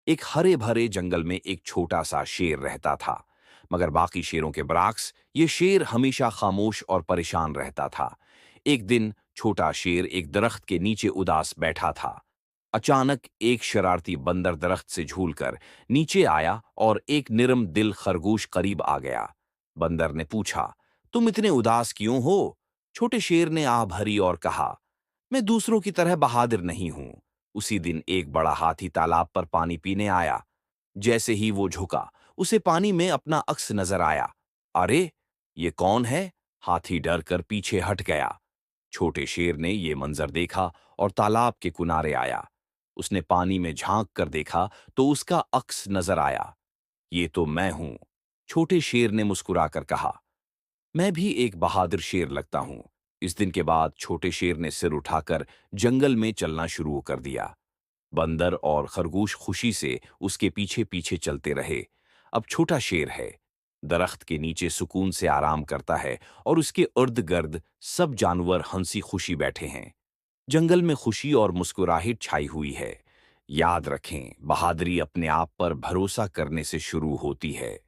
एक हरे भरे जंगल में एक छोटा सा शेर रहता था। मगर बाकी शेरों के बरक्स ये शेर हमेशा खामोश और परेशान रहता था। एक दिन छोटा शेर एक दरख्त के नीचे उदास बैठा था। अचानक एक शरारती बंदर दरख्त से झूलकर नीचे आया और एक निरम दिल खरगोश करीब आ गया। बंदर ने पूछा, तुम इतने उदास क्यों हो? छोटे शेर ने आह भरी और कहा, मैं दूसरों की तरह बहादुर नहीं हूं। उसी दिन एक बड़ा हाथी तालाब पर पानी पीने आया। जैसे ही वो झुका, उसे पानी में अपना अक्स नजर आया। अरे, ये कौन है? हाथी डर कर पीछे हट गया। छोटे शेर ने ये मंजर देखा और तालाब के किनारे आया। उसने पानी में झांक कर देखा तो उसका अक्स नजर आया। ये तो मैं हूं। छोटे शेर ने मुस्कुराकर कहा, मैं भी एक बहादुर शेर लगता हूं। इस दिन के बाद छोटे शेर ने सिर उठाकर जंगल में चलना शुरू कर दिया। बंदर और खरगोश खुशी से उसके पीछे पीछे चलते रहे। अब छोटा शेर है, दरख्त के नीचे सुकून से आराम करता है और उसके इर्द गिर्द सब जानवर हंसी खुशी बैठे हैं। जंगल में खुशी और मुस्कुराहट छाई हुई है। याद रखें, बहादुरी अपने आप पर भरोसा करने से शुरू होती है।